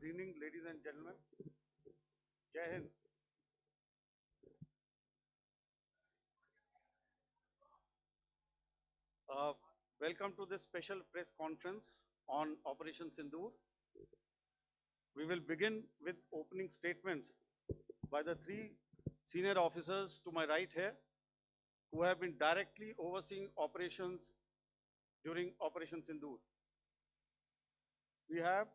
Good evening, ladies and gentlemen. Jai Hind. Uh, Welcome to this special press conference on Operation Sindoor. We will begin with opening statements by the three senior officers to my right here, who have been directly overseeing operations during Operation Sindoor. We have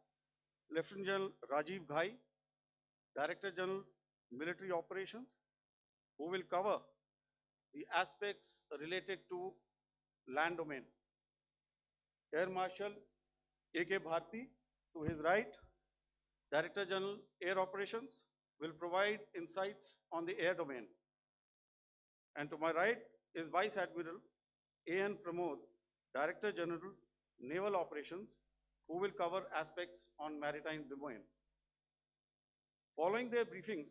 Lieutenant General Rajiv Ghai, Director General Military Operations, who will cover the aspects related to land domain. Air Marshal A.K. Bharti, to his right, Director General Air Operations, will provide insights on the air domain. And to my right is Vice Admiral A.N. Pramod, Director General Naval Operations, who will cover aspects on maritime domain. Following their briefings,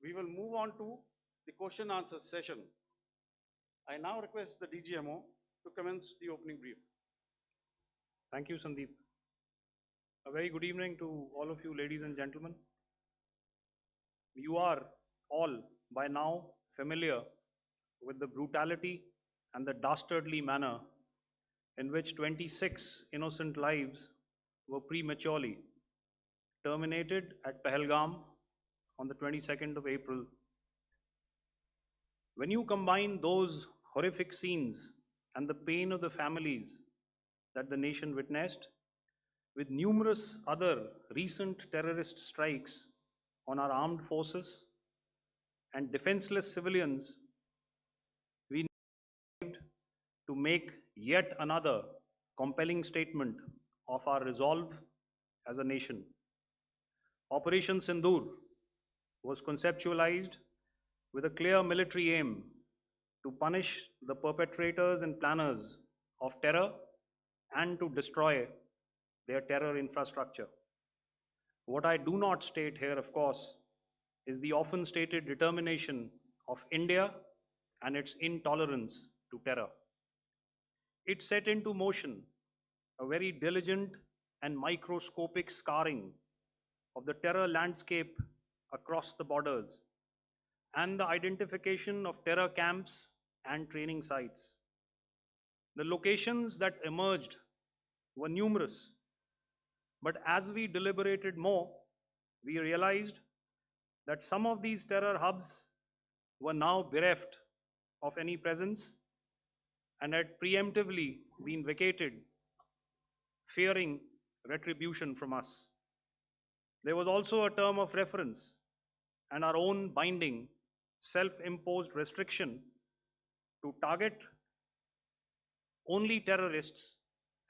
we will move on to the question answer session. I now request the DGMO to commence the opening brief. Thank you, Sandeep. A very good evening to all of you, ladies and gentlemen. You are all by now familiar with the brutality and the dastardly manner in which 26 innocent lives were prematurely terminated at Pahalgam on the 22nd of April. When you combine those horrific scenes and the pain of the families that the nation witnessed with numerous other recent terrorist strikes on our armed forces and defenseless civilians, we need to make yet another compelling statement of our resolve as a nation. Operation Sindoor was conceptualized with a clear military aim to punish the perpetrators and planners of terror and to destroy their terror infrastructure. What I do not state here, of course, is the often stated determination of India and its intolerance to terror. It set into motion a very diligent and microscopic scarring of the terror landscape across the borders and the identification of terror camps and training sites. The locations that emerged were numerous, but as we deliberated more, we realized that some of these terror hubs were now bereft of any presence and had preemptively been vacated, fearing retribution from us. There was also a term of reference and our own binding, self-imposed restriction to target only terrorists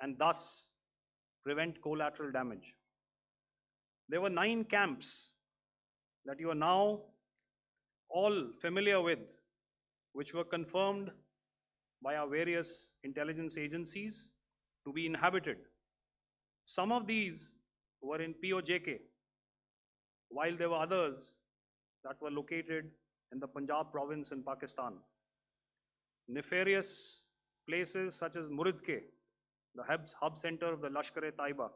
and thus prevent collateral damage. There were 9 camps that you are now all familiar with, which were confirmed by our various intelligence agencies to be inhabited. Some of these were in POJK, while there were others that were located in the Punjab province in Pakistan. Nefarious places such as Muridke, the hub center of the Lashkar-e-Taiba,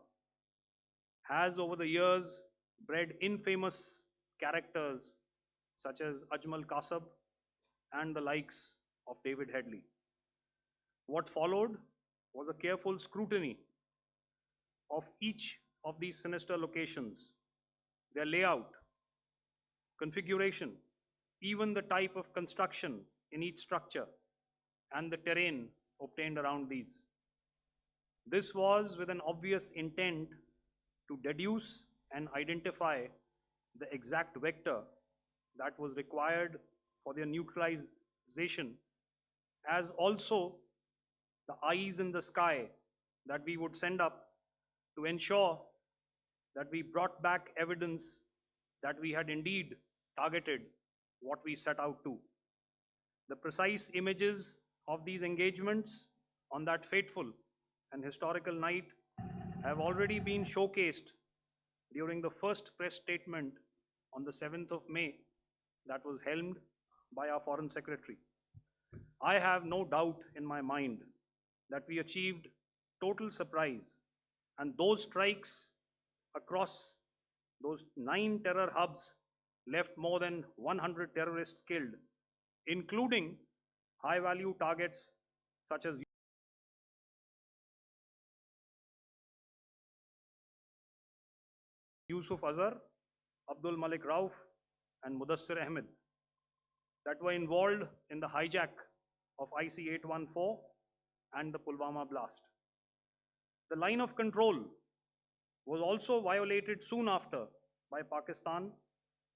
has over the years bred infamous characters such as Ajmal Kasab and the likes of David Headley. What followed was a careful scrutiny of each of these sinister locations, their layout, configuration, even the type of construction in each structure, and the terrain obtained around these. This was with an obvious intent to deduce and identify the exact vector that was required for their neutralization, as also the eyes in the sky that we would send up to ensure that we brought back evidence that we had indeed targeted what we set out to. The precise images of these engagements on that fateful and historical night have already been showcased during the first press statement on the 7th of May that was helmed by our Foreign Secretary. I have no doubt in my mind that we achieved total surprise, and those strikes across those 9 terror hubs left more than 100 terrorists killed, including high-value targets such as Yusuf Azhar, Abdul Malik Rauf, and Mudassir Ahmed that were involved in the hijack of IC-814 and the Pulwama blast. The line of control was also violated soon after by Pakistan,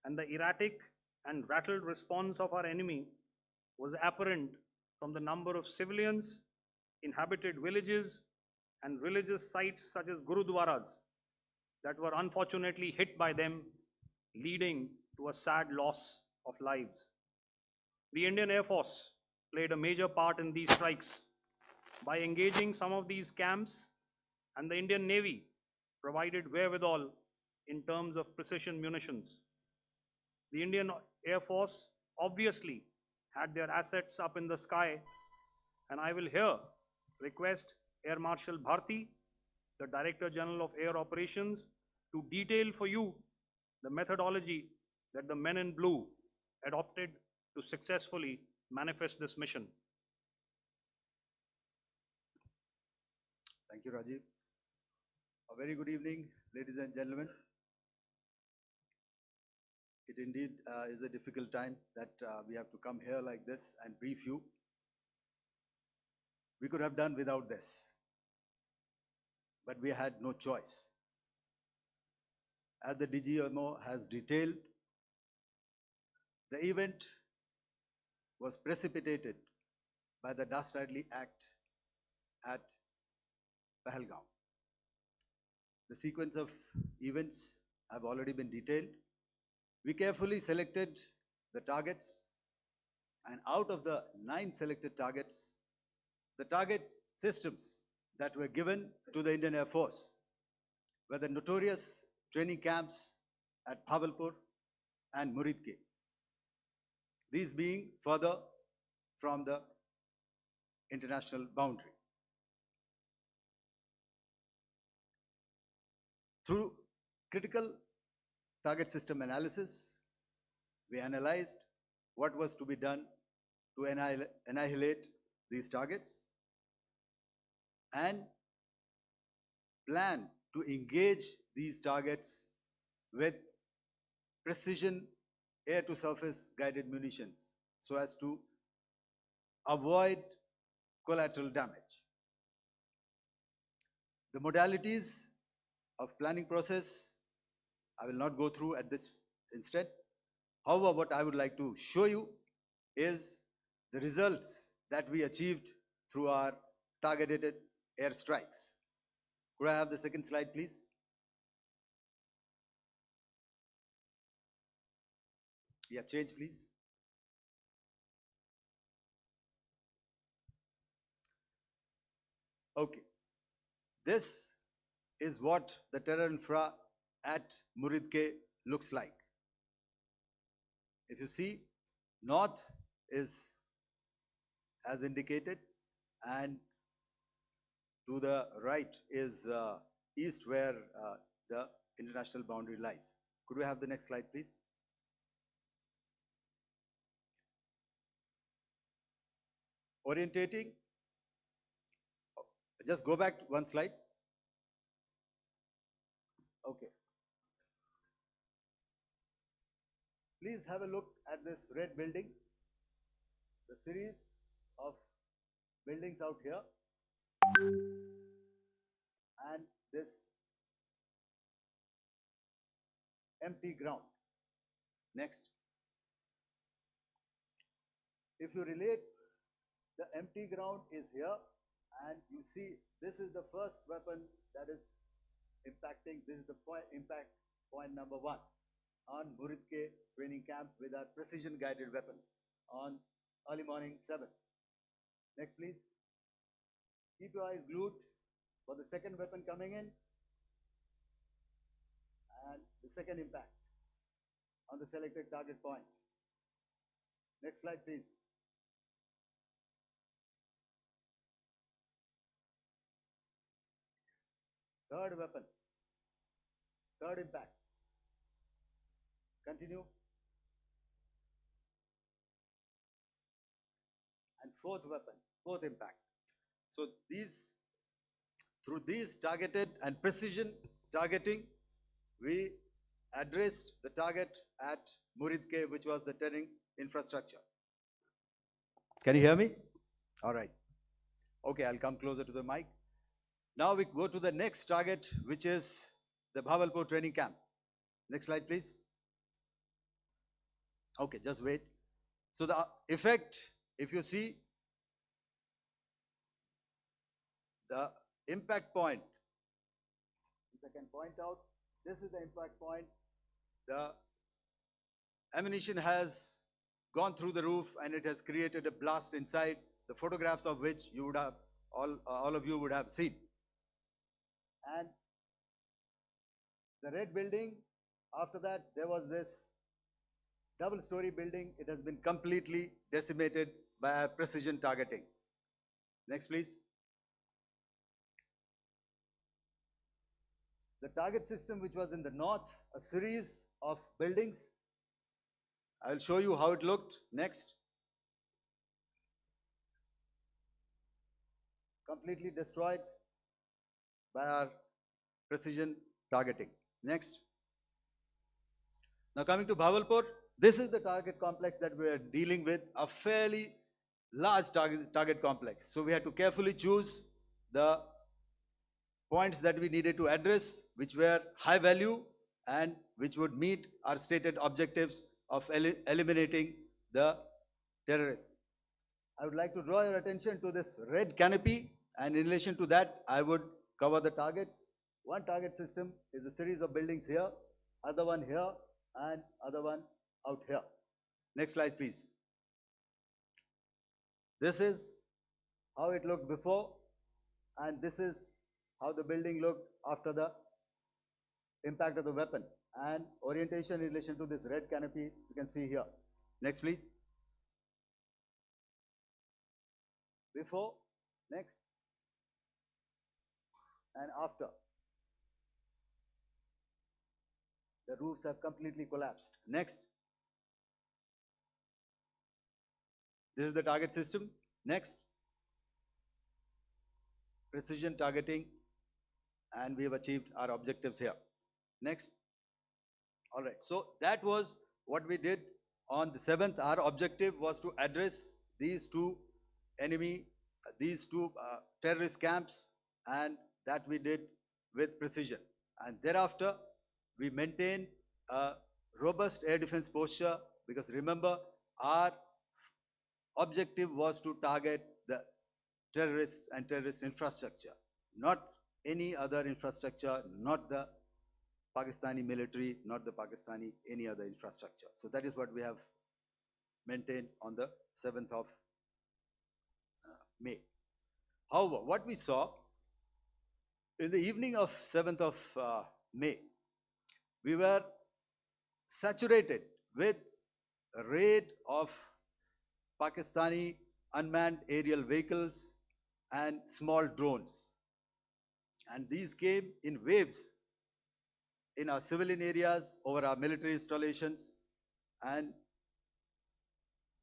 and the erratic and rattled response of our enemy was apparent from the number of civilians, inhabited villages, and religious sites such as Gurudwaras that were unfortunately hit by them, leading to a sad loss of lives. The Indian Air Force played a major part in these strikes by engaging some of these camps, and the Indian Navy provided wherewithal in terms of precision munitions. The Indian Air Force obviously had their assets up in the sky, and I will here request Air Marshal Bharti, the Director General of Air Operations, to detail for you the methodology that the men in blue adopted to successfully manifest this mission. Thank you, Rajiv. A very good evening, ladies and gentlemen. It indeed is a difficult time that we have to come here like this and brief you. We could have done without this, but we had no choice. As the DGMO has detailed, the event was precipitated by the dastardly act at Pahalgam. The sequence of events have already been detailed. We carefully selected the targets, and out of the 9 selected targets, the target systems that were given to the Indian Air Force were the notorious training camps at Bhavalpur and Muridke, these being further from the international boundary. Through critical target system analysis, we analyzed what was to be done to annihilate these targets and plan to engage these targets with precision air-to-surface guided munitions so as to avoid collateral damage. The modalities of planning process I will not go through at this instant. However, what I would like to show you is the results that we achieved through our targeted airstrikes. Could I have the second slide, please? Yeah, change, please. Okay. This is what the terror infra at Muridke looks like. If you see, north is as indicated, and to the right is east, where the international boundary lies. Could we have the next slide, please? Orientating. Just go back to one slide. Okay. Please have a look at this red building, the series of buildings out here, and this empty ground. Next. if you relate, the empty ground is here, and you see this is the first weapon that is impacting. This is the impact point number 1 on Muridke training camp with our precision guided weapon on early morning 7. Next, please. Keep your eyes glued for the second weapon coming in and the second impact on the selected target point. Next slide, please. Third weapon, third impact. Continue. And fourth weapon, fourth impact. So through these targeted and precision targeting, we addressed the target at Muridke, which was the training infrastructure. Can you hear me? All right. Okay, I'll come closer to the mic. Now we go to the next target, which is the Bhavalpur training camp. Next slide, please. Okay, just wait. So the effect, if you see, the impact point, if I can point out, this is the impact point. The ammunition has gone through the roof and it has created a blast inside, the photographs of which you would have, all of you would have seen. And the red building, after that, there was this double-story building. It has been completely decimated by precision targeting. Next, please. The target system, which was in the north, a series of buildings. I will show you how it looked. Next. Completely destroyed by our precision targeting. Next. Now coming to Bhavalpur, this is the target complex that we are dealing with, a fairly large target complex. So we had to carefully choose the points that we needed to address, which were high value and which would meet our stated objectives of eliminating the terrorists. I would like to draw your attention to this red canopy, and in relation to that, I would cover the targets. One target system is a series of buildings here, other one here, and other one out here. Next slide, please. This is how it looked before, and this is how the building looked after the impact of the weapon, and orientation in relation to this red canopy you can see here. Next, please. Before, next, and after. The roofs have completely collapsed. Next. This is the target system. Next. Precision targeting, and we have achieved our objectives here. Next. All right. So that was what we did on the 7th. Our objective was to address these two terrorist camps, and that we did with precision. And thereafter, we maintained a robust air defense posture, because remember, our objective was to target the terrorist and terrorist infrastructure, not any other infrastructure, not the Pakistani military, not the Pakistani any other infrastructure. So that is what we have maintained on the 7th of May. However, what we saw in the evening of 7th of May, we were saturated with a raid of Pakistani unmanned aerial vehicles and small drones. And these came in waves in our civilian areas, over our military installations, and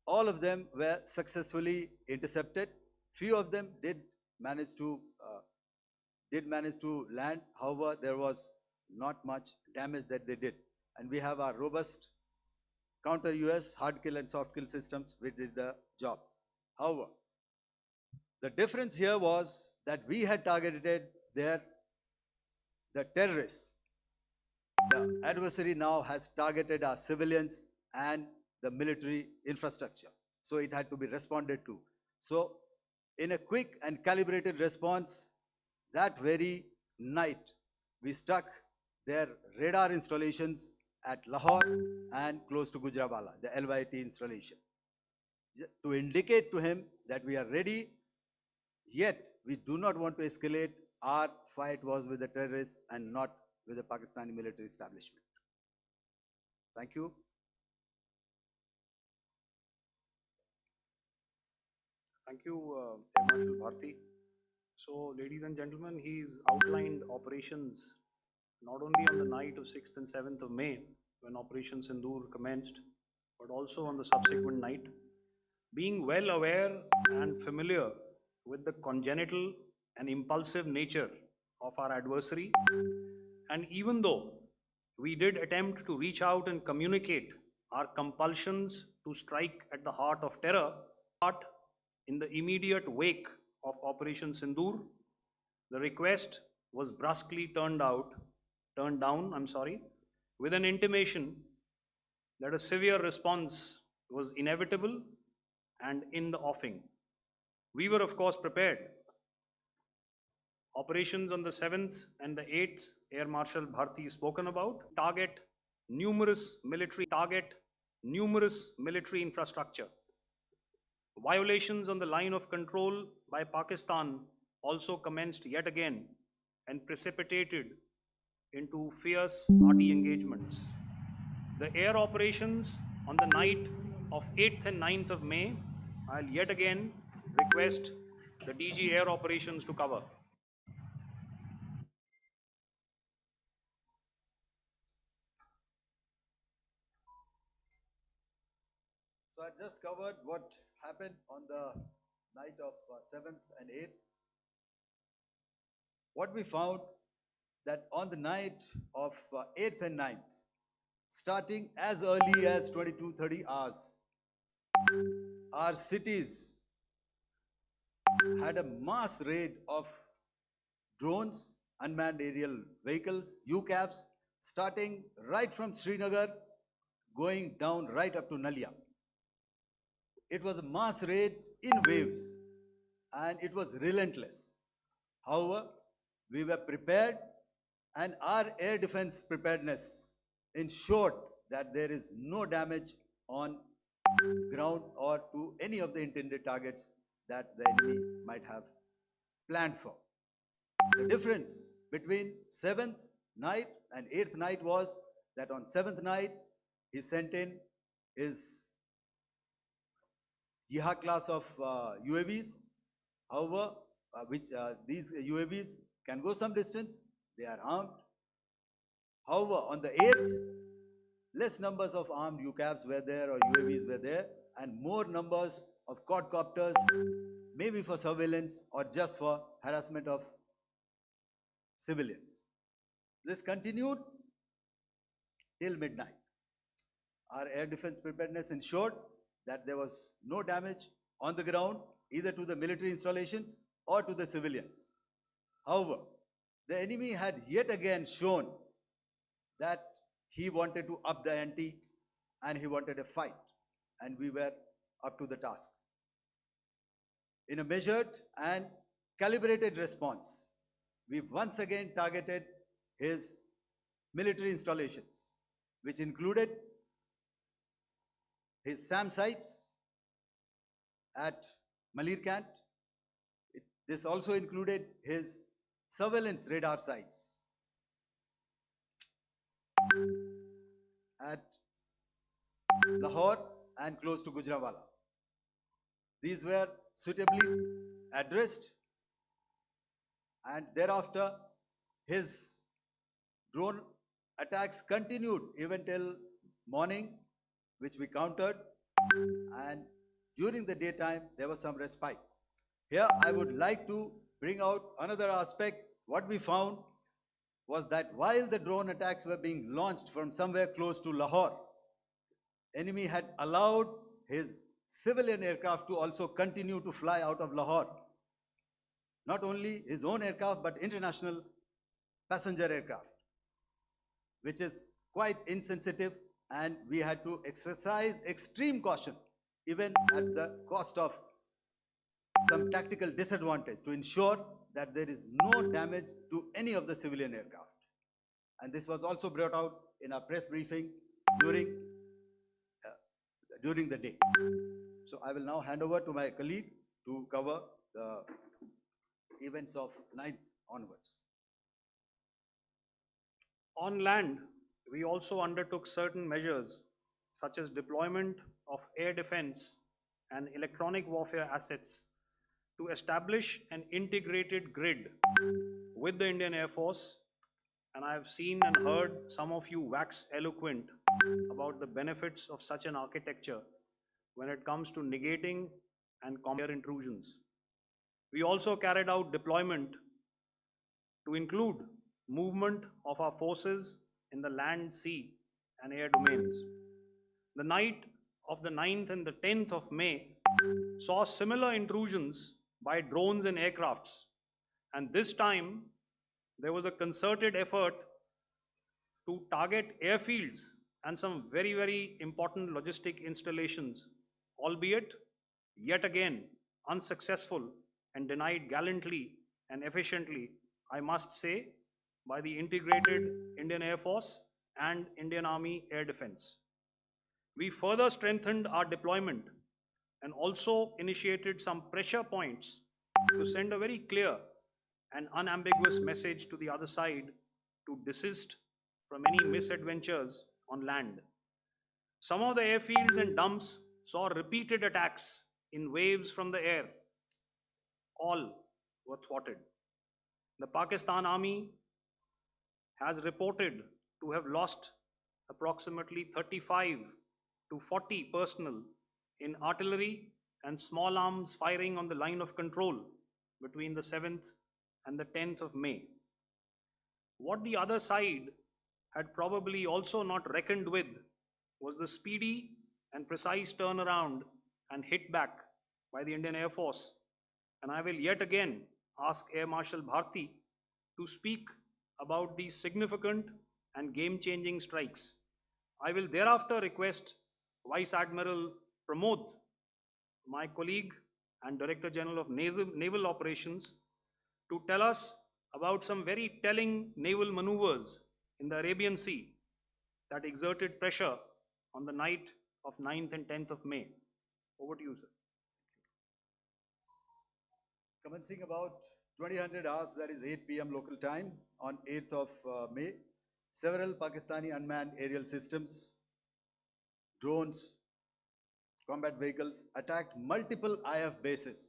all of them were successfully intercepted. Few of them did manage to land. However, there was not much damage that they did. And we have our robust counter-US hard kill and soft kill systems which did the job. However, the difference here was that we had targeted the terrorists. The adversary now has targeted our civilians and the military infrastructure. So it had to be responded to. So in a quick and calibrated response, that very night, we struck their radar installations at Lahore and close to Gujranwala, the LYT installation, to indicate to him that we are ready, yet we do not want to escalate. Our fight was with the terrorists and not with the Pakistani military establishment. Thank you. Thank you, Air Marshal Bharti. So, ladies and gentlemen, he's outlined operations not only on the night of 6th and 7th of May, when Operation Sindoor commenced, but also on the subsequent night. Being well aware and familiar with the congenital and impulsive nature of our adversary, and even though we did attempt to reach out and communicate our compulsions to strike at the heart of terror, but in the immediate wake of Operation Sindoor, the request was brusquely turned down, with an intimation that a severe response was inevitable and in the offing. We were, of course, prepared. Operations on the 7th and the 8th, Air Marshal Bharti spoken about, target numerous military infrastructure. Violations on the line of control by Pakistan also commenced yet again and precipitated into fierce arty engagements. The air operations on the night of 8th and 9th of May, I'll yet again request the DG Air Operations to cover. So I just covered what happened on the night of 7th and 8th. What we found that on the night of 8th and 9th, starting as early as 22:30 hours, our cities had a mass raid of drones, unmanned aerial vehicles, UCAVs, starting right from Srinagar, going down right up to Nalia. It was a mass raid in waves, and it was relentless. However, we were prepared, and our air defense preparedness ensured that there is no damage on ground or to any of the intended targets that the enemy might have planned for. The difference between 7th night and 8th night was that on 7th night, he sent in his Yeha class of UAVs. However, these UAVs can go some distance, they are armed. However, on the 8th, less numbers of armed UCAVs were there or UAVs were there, and more numbers of quadcopters, maybe for surveillance or just for harassment of civilians. This continued till midnight. Our air defense preparedness ensured that there was no damage on the ground, either to the military installations or to the civilians. However, the enemy had yet again shown that he wanted to up the ante and he wanted a fight, and we were up to the task. In a measured and calibrated response, we once again targeted his military installations, which included his SAM sites at Malirkant. This also included his surveillance radar sites at Lahore and close to Gujranwala. These were suitably addressed, and thereafter his drone attacks continued even till morning, which we countered, and during the daytime there was some respite. Here I would like to bring out another aspect. What we found was that while the drone attacks were being launched from somewhere close to Lahore, enemy had allowed his civilian aircraft to also continue to fly out of Lahore. Not only his own aircraft, but international passenger aircraft, which is quite insensitive, and we had to exercise extreme caution even at the cost of some tactical disadvantage, to ensure that there is no damage to any of the civilian aircraft. And this was also brought out in our press briefing during the day. So I will now hand over to my colleague to cover the events of 9th onwards. On land, we also undertook certain measures such as deployment of air defense and electronic warfare assets to establish an integrated grid with the Indian Air Force, and I have seen and heard some of you wax eloquent about the benefits of such an architecture when it comes to negating and combating air intrusions. We also carried out deployment to include movement of our forces in the land, sea, and air domains. The night of the 9th and the 10th of May saw similar intrusions by drones and aircrafts, and this time there was a concerted effort to target airfields and some very, very important logistic installations, albeit yet again unsuccessful and denied gallantly and efficiently, I must say, by the integrated Indian Air Force and Indian Army Air Defense. We further strengthened our deployment and also initiated some pressure points to send a very clear and unambiguous message to the other side to desist from any misadventures on land. Some of the airfields and dumps saw repeated attacks in waves from the air. All were thwarted. The Pakistan Army has reported to have lost approximately 35 to 40 personnel in artillery and small arms firing on the line of control between the 7th and the 10th of May. What the other side had probably also not reckoned with was the speedy and precise turnaround and hit back by the Indian Air Force. And I will yet again ask Air Marshal Bharti to speak about these significant and game-changing strikes. I will thereafter request Vice Admiral Pramod, my colleague and Director General of Naval Operations, to tell us about some very telling naval maneuvers in the Arabian Sea that exerted pressure on the night of 9th and 10th of May. Over to you, sir. Commencing about 2000 hours, that is 8 p.m. local time, on 8th of May, several Pakistani unmanned aerial systems, drones, combat vehicles attacked multiple IF bases.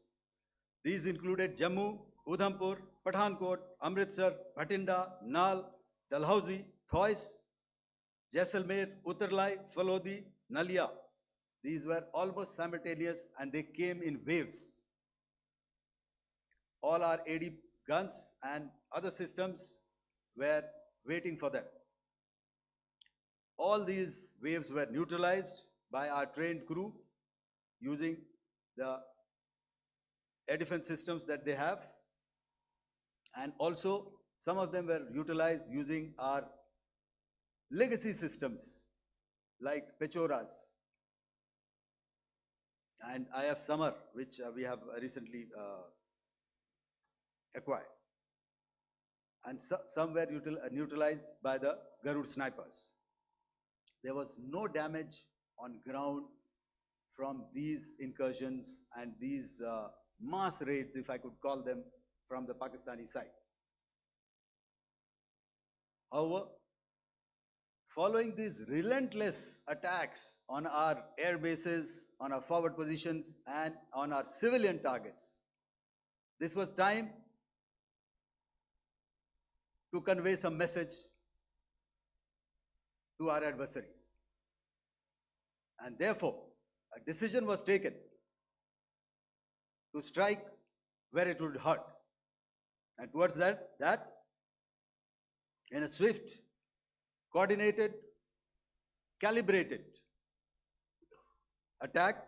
These included Jammu, Udhampur, Pathankot, Amritsar, Bhatinda, Nal, Dalhousie, Thois, Jaisalmer, Uttarlai, Falodi, Nalia. These were almost simultaneous and they came in waves. All our AD guns and other systems were waiting for them. All these waves were neutralized by our trained crew using the air defense systems that they have, and also some of them were utilized using our legacy systems like Pechoras and IF Summer, which we have recently acquired. And some were neutralized by the Garud snipers. There was no damage on ground from these incursions and these mass raids, if I could call them, from the Pakistani side. However, following these relentless attacks on our air bases, on our forward positions, and on our civilian targets, this was time to convey some message to our adversaries. And therefore, a decision was taken to strike where it would hurt. And towards that, in a swift, coordinated, calibrated attack,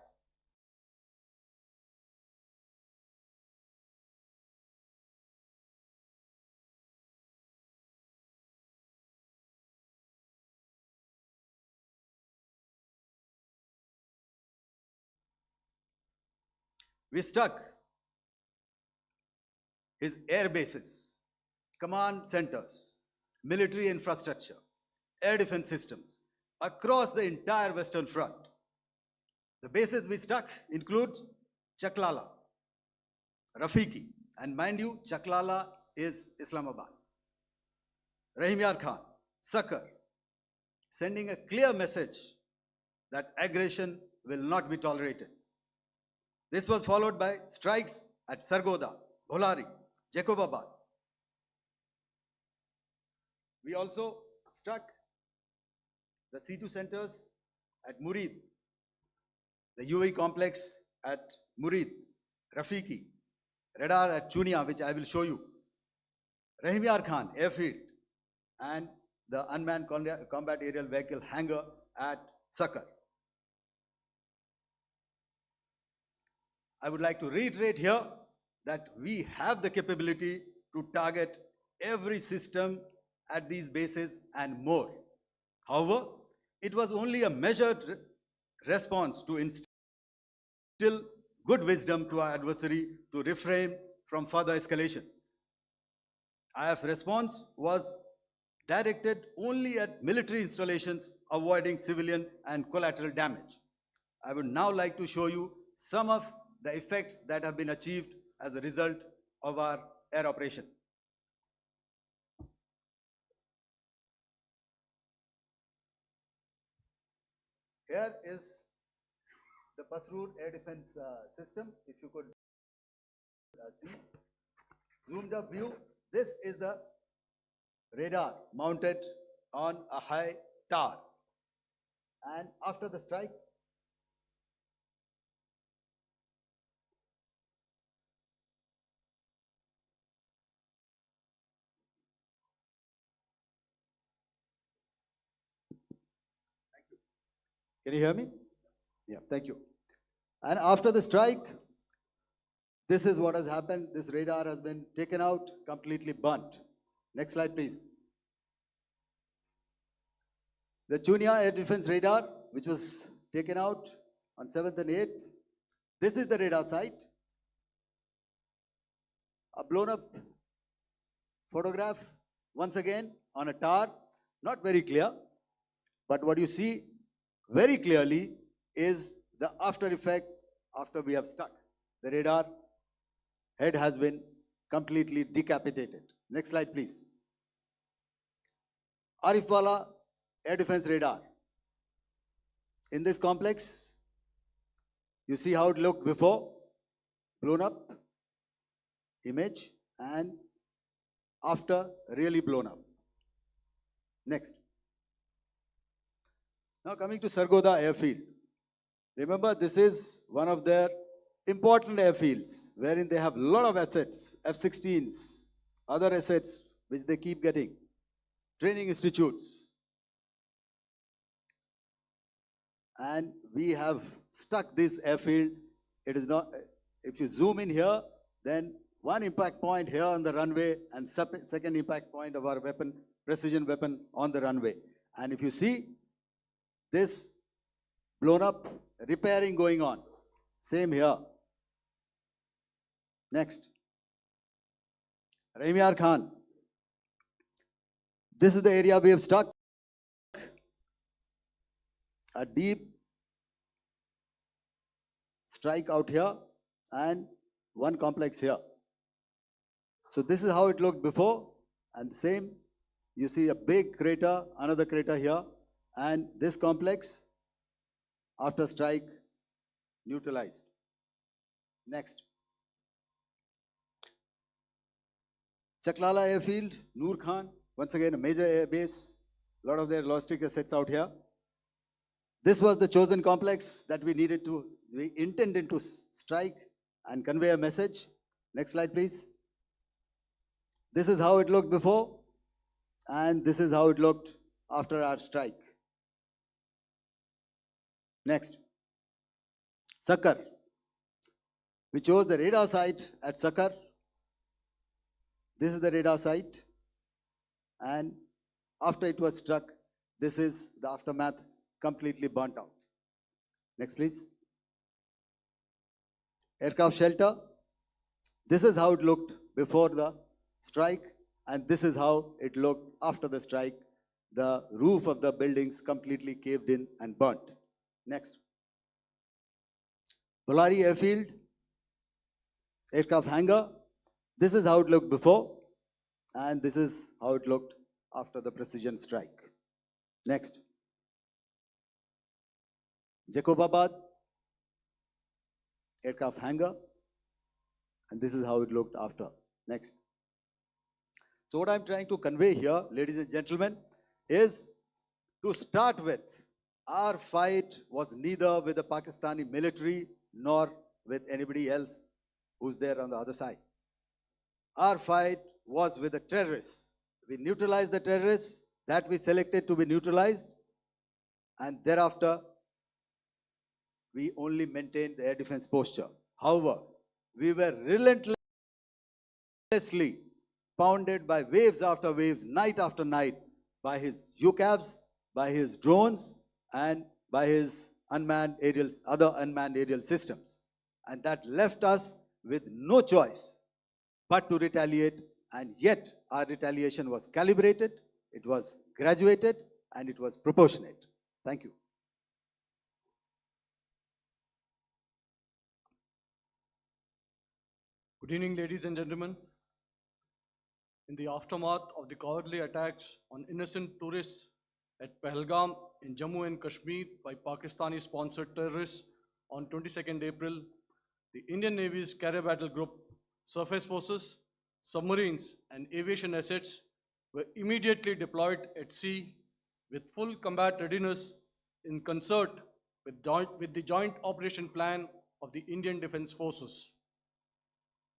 we struck his air bases, command centers, military infrastructure, air defense systems across the entire Western Front. The bases we struck include Chaklala, Rafiki, and mind you, Chaklala is Islamabad. Rahim Yar Khan, Sakar, sending a clear message that aggression will not be tolerated. This was followed by strikes at Sargoda, Bholari, Jacobabad. We also struck the C2 centers at Murid, the UAE complex at Murid, Rafiki, radar at Chunia, which I will show you, Rahim Yar Khan airfield, and the unmanned combat aerial vehicle hangar at Sakar. I would like to reiterate here that we have the capability to target every system at these bases and more. However, it was only a measured response to instill good wisdom to our adversary to refrain from further escalation. IF response was directed only at military installations, avoiding civilian and collateral damage. I would now like to show you some of the effects that have been achieved as a result of our air operation. Here is the Pasroor air defense system. If you could see, zoomed up view, this is the radar mounted on a high tower. And after the strike, can you hear me? Yeah, thank you. And after the strike, this is what has happened. This radar has been taken out, completely burnt. Next slide, please. The Chunia air defense radar, which was taken out on 7th and 8th. This is the radar site. A blown up photograph, once again, on a tower. Not very clear, but what you see very clearly is the after effect after we have struck. The radar head has been completely decapitated. Next slide, please. Arifwala air defense radar. In this complex, you see how it looked before, blown up image, and after really blown up. Next. Now coming to Sargoda airfield. Remember, this is one of their important airfields wherein they have a lot of assets, F-16s, other assets which they keep getting, training institutes. And we have stuck this airfield. It is not, if you zoom in here, then one impact point here on the runway and second impact point of our weapon, precision weapon on the runway. And if you see, this blown up, repairing going on. Same here. Next. Rahim Yar Khan. This is the area we have struck. A deep strike out here and one complex here. So this is how it looked before, and same, you see a big crater, another crater here, and this complex after strike neutralized. Next. Chaklala airfield, Noor Khan, once again a major air base, a lot of their logistic assets out here. This was the chosen complex that we intended to strike and convey a message. Next slide, please. This is how it looked before, and this is how it looked after our strike. Next. Sakar. We chose the radar site at Sakar. This is the radar site, and after it was struck, this is the aftermath, completely burnt out. Next, please. aircraft shelter. This is how it looked before the strike, and this is how it looked after the strike. The roof of the buildings completely caved in and burnt. Next. Bolari Airfield, aircraft hangar. This is how it looked before, and this is how it looked after the precision strike. Next. Jacobabad, aircraft hangar, and this is how it looked after. Next. So what I'm trying to convey here, ladies and gentlemen, is to start with, our fight was neither with the Pakistani military nor with anybody else who's there on the other side. Our fight was with the terrorists. We neutralized the terrorists that we selected to be neutralized, and thereafter, we only maintained the air defense posture. However, we were relentlessly pounded by waves after waves, night after night, by his UCAVs, by his drones, and by his other unmanned aerial systems. And that left us with no choice but to retaliate, and yet our retaliation was calibrated, it was graduated, and it was proportionate. Thank you. Good evening, ladies and gentlemen. In the aftermath of the cowardly attacks on innocent tourists at Pahalgam in Jammu and Kashmir by Pakistani-sponsored terrorists on 22nd April, the Indian Navy's Carrier Battle Group, surface forces, submarines, and aviation assets were immediately deployed at sea with full combat readiness in concert with the Joint Operation Plan of the Indian Defence Forces.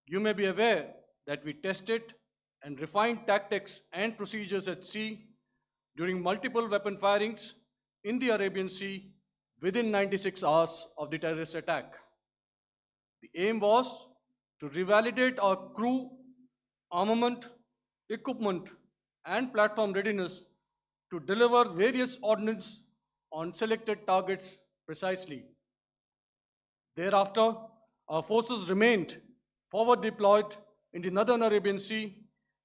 You may be aware that we tested and refined tactics and procedures at sea during multiple weapon firings in the Arabian Sea within 96 hours of the terrorist attack. The aim was to revalidate our crew, armament, equipment, and platform readiness to deliver various ordnance on selected targets precisely. Thereafter, our forces remained forward deployed in the Northern Arabian Sea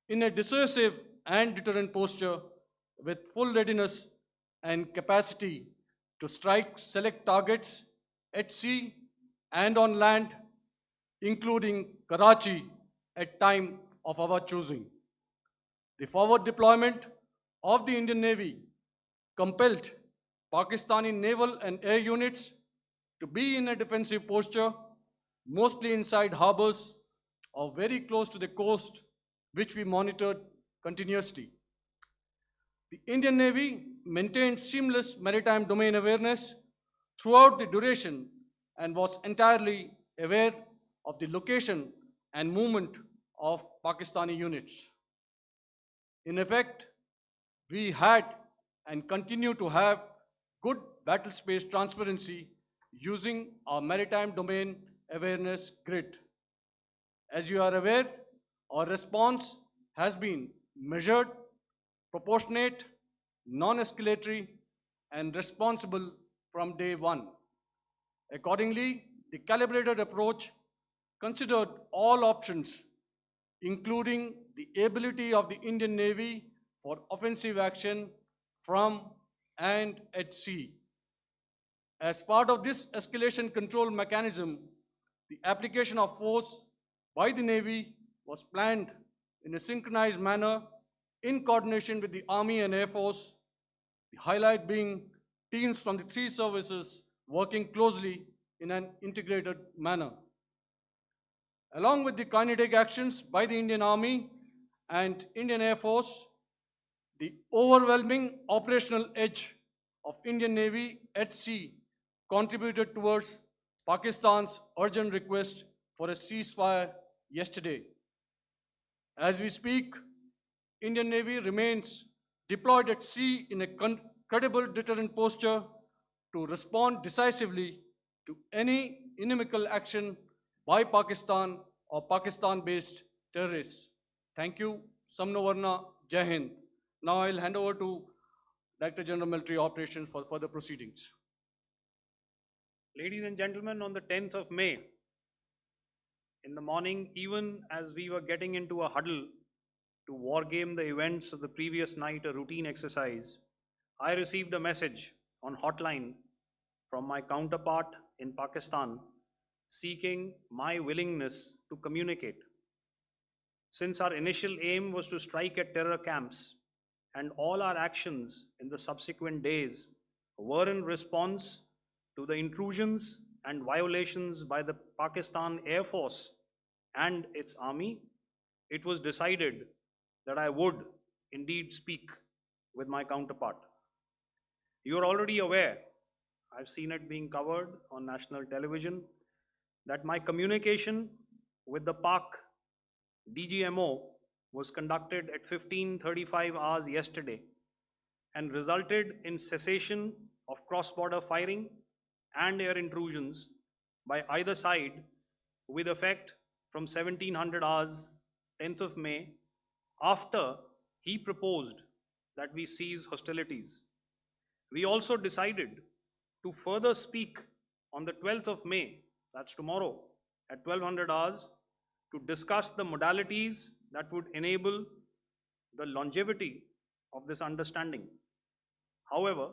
in a dissuasive and deterrent posture with full readiness and capacity to strike select targets at sea and on land, including Karachi at time of our choosing. The forward deployment of the Indian Navy compelled Pakistani naval and air units to be in a defensive posture, mostly inside harbors or very close to the coast, which we monitored continuously. The Indian Navy maintained seamless maritime domain awareness throughout the duration and was entirely aware of the location and movement of Pakistani units. In effect, we had and continue to have good battle space transparency using our maritime domain awareness grid. As you are aware, our response has been measured, proportionate, non-escalatory, and responsible from day one. Accordingly, the calibrated approach considered all options, including the ability of the Indian Navy for offensive action from and at sea. As part of this escalation control mechanism, the application of force by the Navy was planned in a synchronized manner in coordination with the Army and Air Force, the highlight being teams from the three services working closely in an integrated manner. Along with the kinetic actions by the Indian Army and Indian Air Force, the overwhelming operational edge of Indian Navy at sea contributed towards Pakistan's urgent request for a ceasefire yesterday. As we speak, Indian Navy remains deployed at sea in a credible deterrent posture to respond decisively to any inimical action by Pakistan or Pakistan-based terrorists. Thank you. Samnovarna, Jai Hind. Now I'll hand over to Director General Military Operations for further proceedings. Ladies and gentlemen, on the 10th of May, In the morning, even as we were getting into a huddle to wargame the events of the previous night, a routine exercise, I received a message on hotline from my counterpart in Pakistan seeking my willingness to communicate. Since our initial aim was to strike at terror camps, and all our actions in the subsequent days were in response to the intrusions and violations by the Pakistan Air Force and its army, it was decided that I would indeed speak with my counterpart. You are already aware, I've seen it being covered on national television, that my communication with the Pak DGMO was conducted at 15:35 hours yesterday and resulted in cessation of cross-border firing and air intrusions by either side with effect from 1700 hours 10th of May, after he proposed that we cease hostilities. We also decided to further speak on the 12th of May, that's tomorrow, at 1200 hours, to discuss the modalities that would enable the longevity of this understanding. However,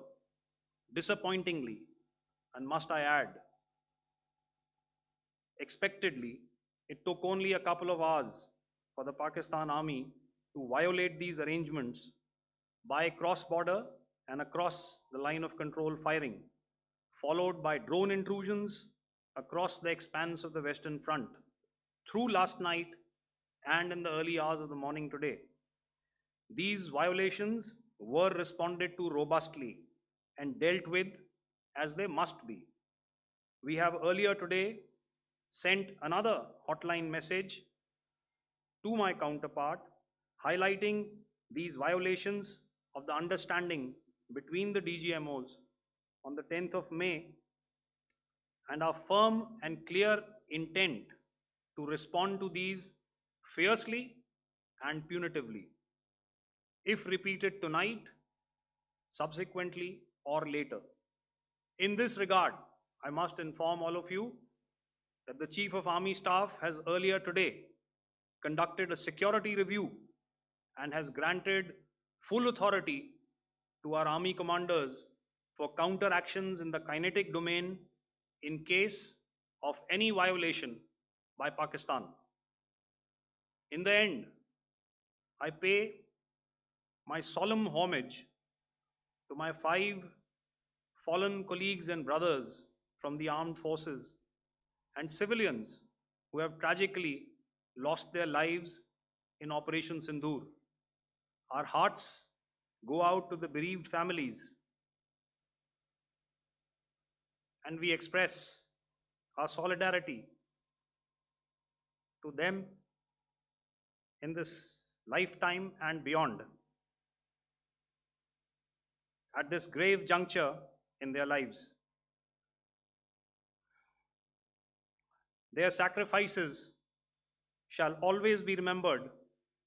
disappointingly, and must I add, expectedly, it took only a couple of hours for the Pakistan Army to violate these arrangements by cross-border and across the line of control firing, followed by drone intrusions across the expanse of the Western Front through last night and in the early hours of the morning today. These violations were responded to robustly and dealt with as they must be. We have earlier today sent another hotline message to my counterpart highlighting these violations of the understanding between the DGMOs on the 10th of May and our firm and clear intent to respond to these fiercely and punitively, if repeated tonight, subsequently, or later. In this regard, I must inform all of you that the Chief of Army Staff has earlier today conducted a security review and has granted full authority to our Army commanders for counter actions in the kinetic domain in case of any violation by Pakistan. In the end, I pay my solemn homage to my 5 fallen colleagues and brothers from the armed forces and civilians who have tragically lost their lives in Operation Sindoor. Our hearts go out to the bereaved families, and we express our solidarity to them in this lifetime and beyond, at this grave juncture in their lives. Their sacrifices shall always be remembered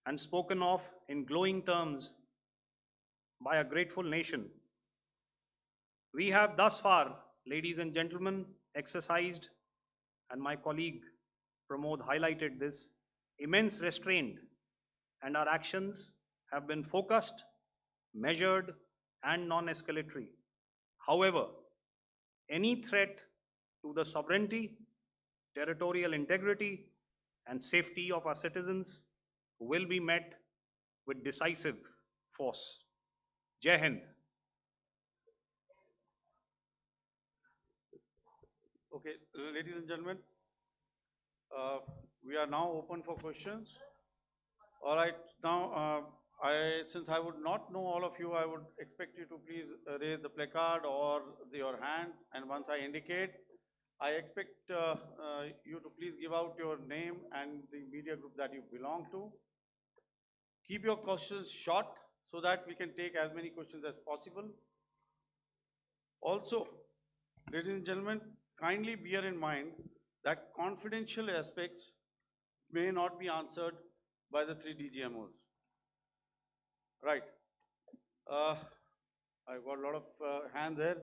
and spoken of in glowing terms by a grateful nation. We have thus far, ladies and gentlemen, exercised, and my colleague Pramod highlighted this, immense restraint, and our actions have been focused, measured, and non-escalatory. However, any threat to the sovereignty, territorial integrity, and safety of our citizens will be met with decisive force. Jai Hind. Okay, ladies and gentlemen, we are now open for questions. All right, now since I would not know all of you, I would expect you to please raise the placard or your hand, and once I indicate, I expect you to please give out your name and the media group that you belong to. Keep your questions short so that we can take as many questions as possible. Also, ladies and gentlemen, kindly bear in mind that confidential aspects may not be answered by the 3 DGMOs. Right. I got a lot of hands there.